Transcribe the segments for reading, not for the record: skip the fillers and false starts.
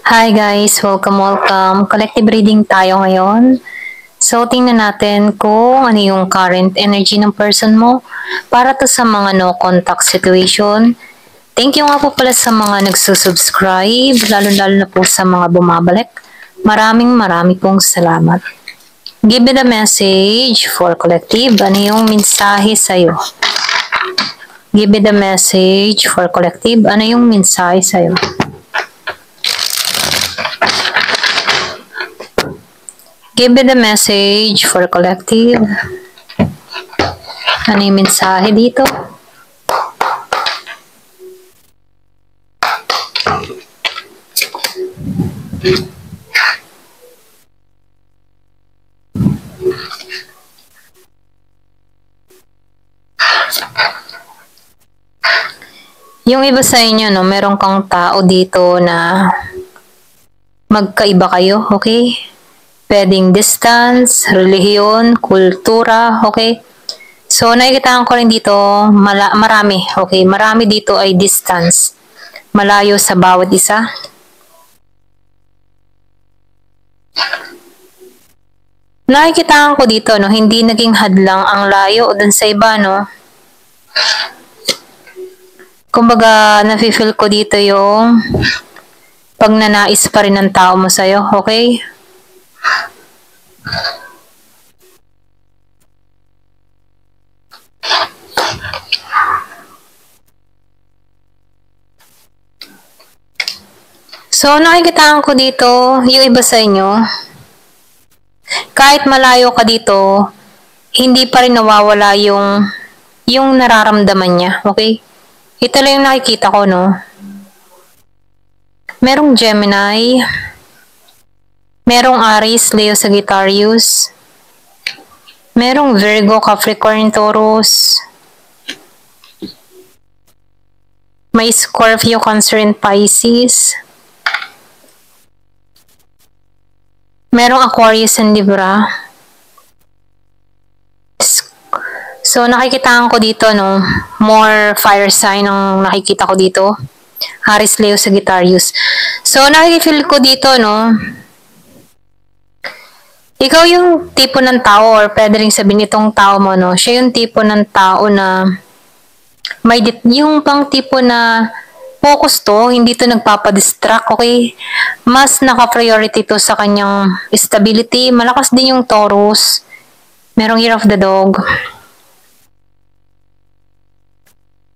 Hi guys, welcome. Collective reading tayo ngayon. So, tingnan natin kung ano yung current energy ng person mo para to sa mga no contact situation. Thank you nga po pala sa mga nagsusubscribe, lalo-lalo na po sa mga bumabalik. Maraming pong salamat. Give me the message for collective. Ano yung mensahe sa'yo? Give me the message for collective. Ano yung mensahe sa'yo? Give me the message for collective. Ano yung mensahe dito? Yung iba sa inyo, no, meron kang tao dito na magkaiba kayo, okay? Pwedeng distance, relihiyon, kultura, okay? So, nakikita ko rin dito, marami, okay? Marami dito ay distance. Malayo sa bawat isa. Nakikita ko dito, no, hindi naging hadlang ang layo dun sa iba, no? Kumbaga, nafe-feel ko dito yung pagnanais pa rin ng tao mo sa'yo, okay? So, nakikita ko dito, yung iba sa inyo, kahit malayo ka dito, hindi pa rin nawawala yung nararamdaman niya, okay? Ito lang yung nakikita ko, no? Merong Gemini, merong Aries, Leo, Sagittarius, merong Virgo, Capricorn, Taurus, may Scorpio, Cancer, and Pisces, merong Aquarius and Libra. So, nakikita ko dito, no, more fire sign ang nakikita ko dito. Aries, Leo, Sagittarius. So, nakikifeel ko dito, no, ikaw yung tipo ng tao, or pwede rin sabihin itong tao mo, no, siya yung tipo ng tao na yung pang tipo na focus to, hindi to nagpapadistract, okay? Mas naka-priority to sa kanyang stability. Malakas din yung Taurus. Merong Year of the Dog.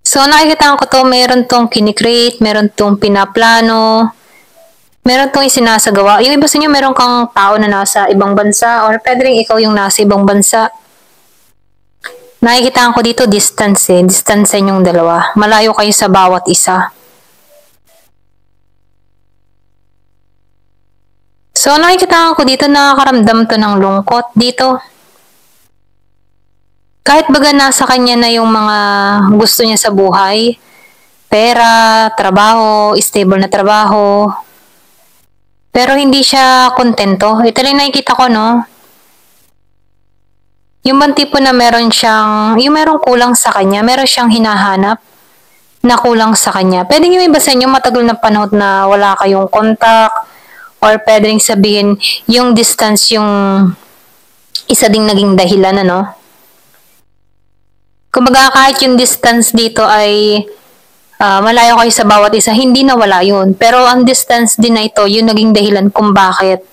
So, nakikita ko to, meron tong kinikreate, meron tong pinaplano, meron tong isinasagawa. Yung iba sa inyo, meron kang tao na nasa ibang bansa, or pwede rin ikaw yung nasa ibang bansa. Nakikita ko dito, distance eh. Distance sa inyong dalawa. Malayo kayo sa bawat isa. So, nakikita ko dito, nakakaramdam to ng lungkot dito. Kahit baga nasa kanya na yung mga gusto niya sa buhay, pera, trabaho, stable na trabaho, pero hindi siya kontento. Ito lang nakikita ko, no? Yung bang tipo na meron siyang, yung meron kulang sa kanya, meron siyang hinahanap na kulang sa kanya. Pwede yung iba sa inyo matagal na panahon na wala kayong contact, or pwede rin sabihin yung distance yung isa ding naging dahilan, ano? Kumbaga kahit yung distance dito ay malayo kayo sa bawat isa, hindi nawala yun. Pero ang distance din na ito, yung naging dahilan kung bakit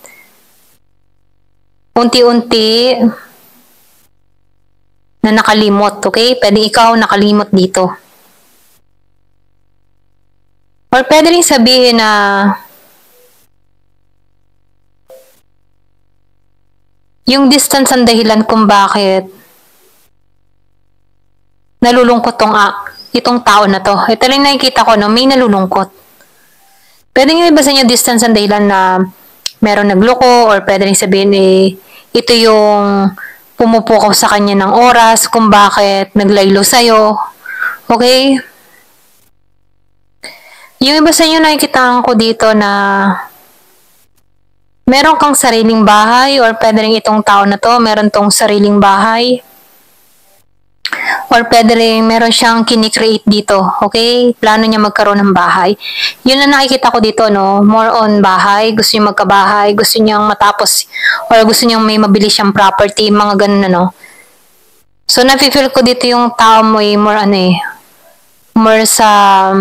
unti-unti na nakalimot, okay? Pwede ikaw nakalimot dito. Or pwede rin sabihin na yung distance ang dahilan kung bakit nalulungkot itong tao na to. Ito lang nakikita ko, no? May nalulungkot. Pwede nyo iba sa inyo distance ang dahilan na meron nagloko, or pwede rin sabihin ito yung pumupukaw sa kanya ng oras kung bakit naglaylo sa'yo. Okay? Yung iba sa inyo nakikita ko dito na meron kang sariling bahay, or pwede rin itong tao na to, meron tong sariling bahay. Or pwede rin meron siyang kinikreate dito, okay? Plano niya magkaroon ng bahay. Yun ang nakikita ko dito, no? More on bahay, gusto niya magkabahay, gusto niyang matapos, or gusto niyang may mabili siyang property, mga ganun, ano? So, nafe-feel ko dito yung tao mo more ano more sa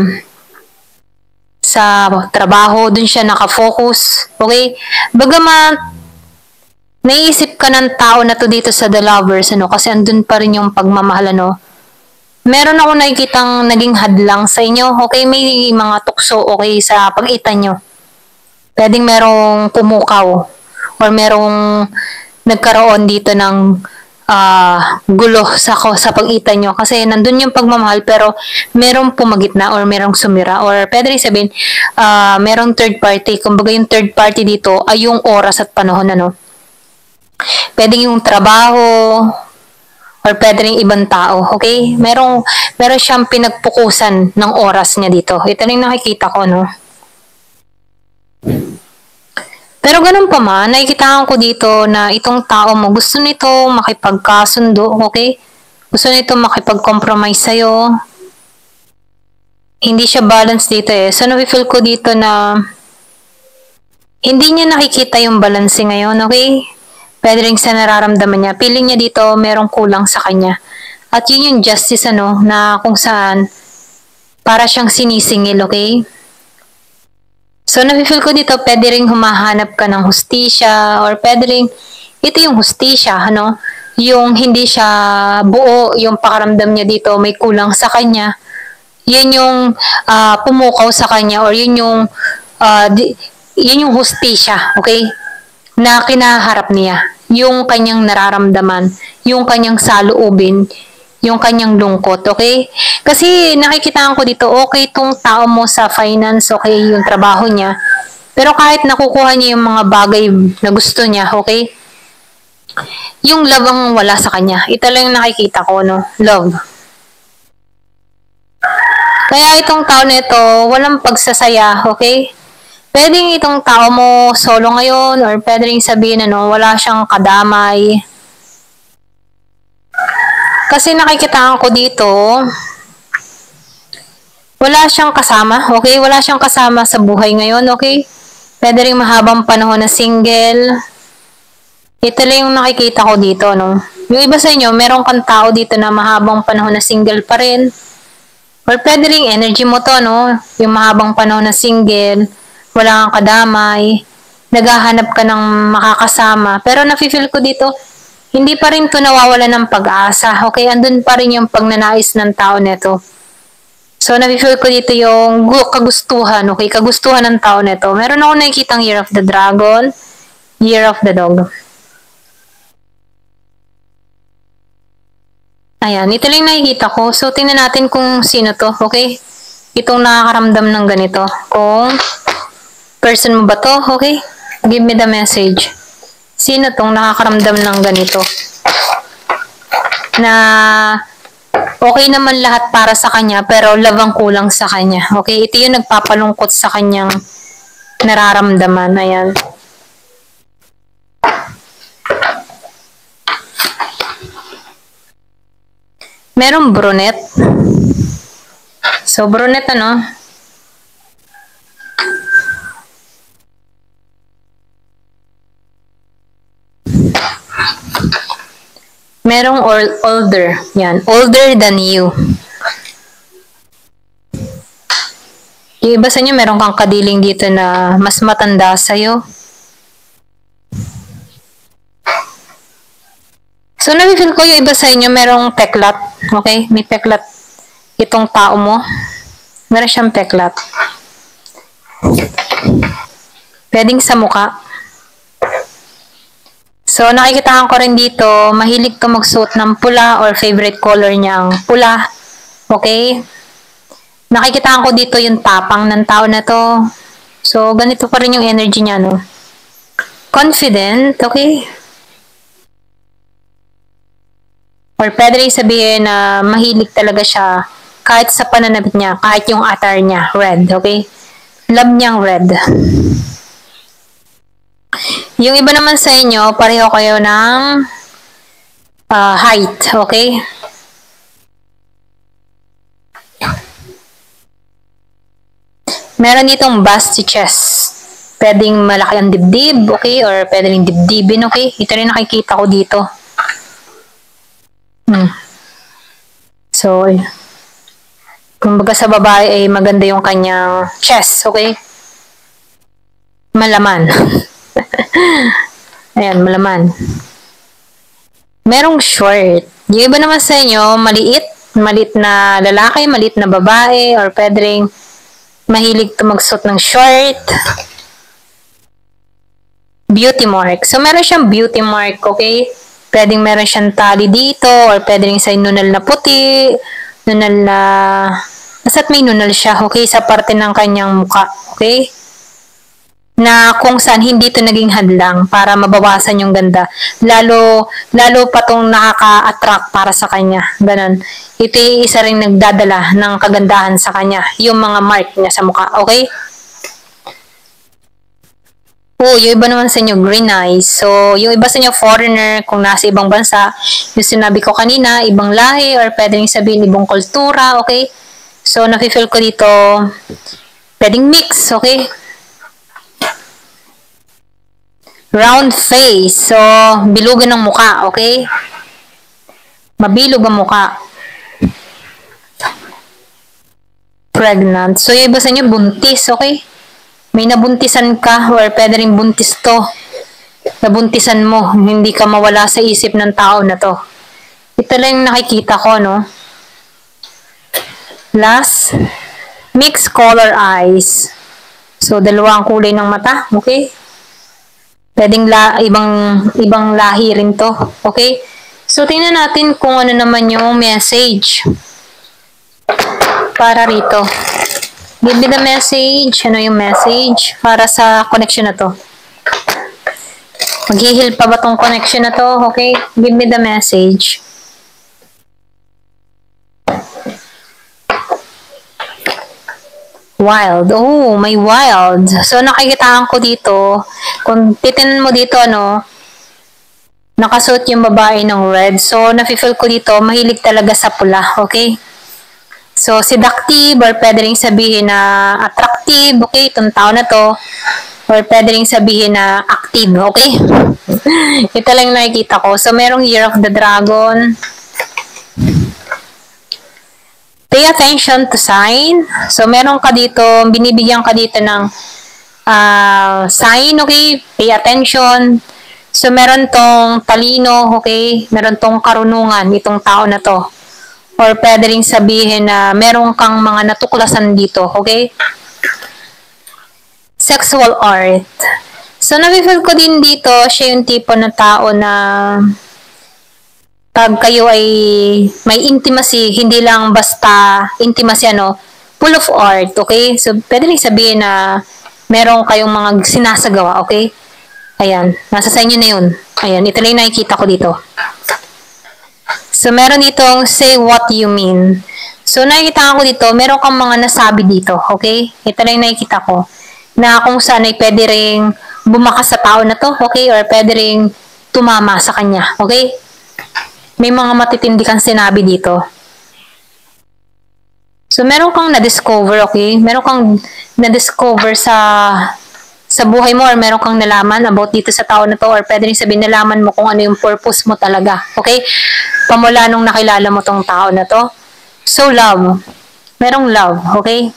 trabaho, dun siya nakafocus, okay? Bagamat naiisip ka ng tao na to dito sa The Lovers, ano, kasi andun pa rin yung pagmamahal, ano. Meron ako nakikitang naging hadlang sa inyo, okay? May mga tukso, okay, sa pagitan nyo. Pwedeng merong pumukaw or merong nagkaroon dito ng gulo sa pagitan nyo kasi nandun yung pagmamahal pero merong pumagitna or merong sumira or pwede rin sabihin merong third party. Kumbaga yung third party dito ay yung oras at panahon, ano. Pwedeng yung trabaho or pwede rin ibang tao, okay? Meron siyang pinagpukusan ng oras niya dito. Ito rin nakikita ko, no? Pero ganun pa man, nakikita ko dito na itong tao mo, gusto nito makipagkasundo, okay? Gusto nito makipag-compromise sa'yo. Hindi siya balance dito eh. So, nafe-feel ko dito na hindi niya nakikita yung balance ngayon, okay? Pwede rin sa nararamdaman niya. Feeling niya dito merong kulang sa kanya. At yun yung justice, ano, na kung saan para siyang sinisingil, okay? So, nafe-feel ko dito, pwede rin humahanap ka ng hustisya or pwede rin, ito yung hustisya, ano? Yung hindi siya buo, yung pakaramdam niya dito, may kulang sa kanya. Yun yung pumukaw sa kanya or yun yung hustisya, okay? Na kinaharap niya. Yung kanyang nararamdaman, yung kanyang saloobin, yung kanyang lungkot, okay? Kasi nakikita ko dito, okay itong tao mo sa finance, okay yung trabaho niya, pero kahit nakukuha niya yung mga bagay na gusto niya, okay? Yung love ang wala sa kanya. Ito lang yung nakikita ko, no? Love. Kaya itong tao na ito, walang pagsasaya, okay? Pwedeng itong tao mo solo ngayon or pwede rin sabihin, ano, wala siyang kadamay. Kasi nakikita ko dito, wala siyang kasama, okay? Wala siyang kasama sa buhay ngayon, okay? Pwede rin mahabang panahon na single. Ito lang yung nakikita ko dito, no? Yung iba sa inyo, meron kang tao dito na mahabang panahon na single pa rin. Or pwede rin energy mo to, no? Yung mahabang panahon na single, wala kang kadamay, naghahanap ka ng makakasama. Pero nafe-feel ko dito, hindi pa rin to nawawala ng pag-asa. Okay, andun pa rin yung pagnanais ng tao neto. So, nafe-feel ko dito yung kagustuhan, okay? Kagustuhan ng tao neto. Meron ako nakikitang Year of the Dragon, Year of the Dog. Ayan, ito lang nakikita ko. So, tingnan natin kung sino to, okay? Itong nakakaramdam ng ganito. Kung person mo ba to, okay? Give me the message. Sino tong nakakaramdam ng ganito? Na okay naman lahat para sa kanya, pero love ang kulang sa kanya. Okay? Ito yung nagpapalungkot sa kanyang nararamdaman. Ayan. Merong brunette. So, brunette, ano? Merong older. Yan. Older than you. Yung iba sa inyo, meron kang kadiling dito na mas matanda sa'yo. So, nafe-feel ko yung iba sa inyo, merong peklat. Okay? May peklat itong tao mo. Meron siyang peklat. Pwedeng sa muka. So, nakikita ko rin dito, mahilig ka magsuot ng pula or favorite color niya ang pula. Okay? Nakikita ko dito yung tapang ng tao na to. So, ganito pa rin yung energy niya, no? Confident, okay? Or pwede rin sabihin na mahilig talaga siya kahit sa pananamit niya, kahit yung attire niya, red, okay? Love niyang red. Yung iba naman sa inyo, pareho kayo ng height, okay? Meron ditong bust chest. Pwedeng malaki ang dibdib, okay? Or pwedeng dibdibin, okay? Ito rin nakikita ko dito. So, kumbaga sa babae ay maganda yung kanyang chest, okay? Malaman. Ayan, malaman. Merong short. Yung iba naman sa inyo, maliit. Maliit na lalaki, maliit na babae, or pwedeng mahilig magsuot ng short. Beauty mark. So, meron siyang beauty mark, okay? Pwedeng meron siyang tali dito, or pwedeng sa nunal na puti, nunal na... Basta't may nunal siya, okay? Sa parte ng kanyang mukha, okay? Na kung saan hindi ito naging hadlang para mabawasan yung ganda. Lalo pa itong nakaka-attract para sa kanya. Ganon. Ito yung isa rin nagdadala ng kagandahan sa kanya. Yung mga mark niya sa mukha, okay? Yung iba naman sa inyo, green eyes. So, yung iba sa inyo, foreigner, kung nasa ibang bansa, yung sinabi ko kanina, ibang lahi, or pwedeng sabihin, ibang kultura, okay? So, nafe-feel ko dito, pwedeng mix, okay? Round face. So, bilugan ng muka, okay? Mabilog ang muka. Pregnant. So, yung iba sa inyo, buntis, okay? May nabuntisan ka or pwede rin buntis to. Nabuntisan mo. Hindi ka mawala sa isip ng tao na to. Ito lang yung nakikita ko, no? Last, mixed color eyes. So, dalawa ang kulay ng mata. Okay? Pwedeng ibang lahi rin to. Okay? So, tingnan natin kung ano naman yung message para rito. Give me the message. Ano yung message para sa connection na to? Mag-heal pa ba tong connection na to? Okay? Give me the message. Wild. Oh, may wild. So, nakikitaan ko dito. Kung titinan mo dito, ano, nakasuot yung babae ng red. So, nafe-feel ko dito, mahilig talaga sa pula. Okay? So, seductive, or pwede rin sabihin na attractive, okay, itong tao na to. Or pwede rin sabihin na active, okay? Ito lang nakikita ko. So, merong Year of the Dragon. Pay attention to sign. So, meron ka dito, binibigyan ka dito ng sign, okay? Pay attention. So, meron tong talino, okay? Meron tong karunungan, itong tao na to. Or pwede rin sabihin na meron kang mga natuklasan dito, okay? Sexual art. So, nafe-feel ko din dito, siya yung tipo na tao na pag kayo ay may intimacy, hindi lang basta intimacy, ano, full of art, okay? So, pwede rin sabihin na meron kayong mga sinasagawa, okay? Ayan, nasa sa inyo na yun. Ayan, ito lang nakikita ko dito. So, meron ditong say what you mean. So, nakikita ko dito, meron kang mga nasabi dito, okay? Ito lang nakikita ko. Na kung saan ay pwede ring bumakas sa tao na to, okay? Or pwede ring tumama sa kanya, okay? May mga matitindi kang sinabi dito. So, meron kang na-discover, okay? Meron kang na-discover sa buhay mo, or meron kang nalaman about dito sa tao na to, or pwede rin sabihin nalaman mo kung ano yung purpose mo talaga, okay? Pamula nung nakilala mo tong tao na to. So, love. Merong love, okay?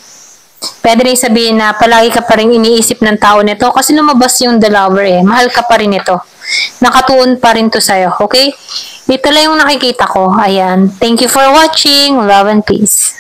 Pwede rin sabihin na palagi ka pa rin iniisip ng tao nito kasi lumabas yung the lover eh. Mahal ka pa rin ito. Nakatuon pa rin to sa'yo, okay? Ito lang yung nakikita ko. Ayan. Thank you for watching. Love and peace.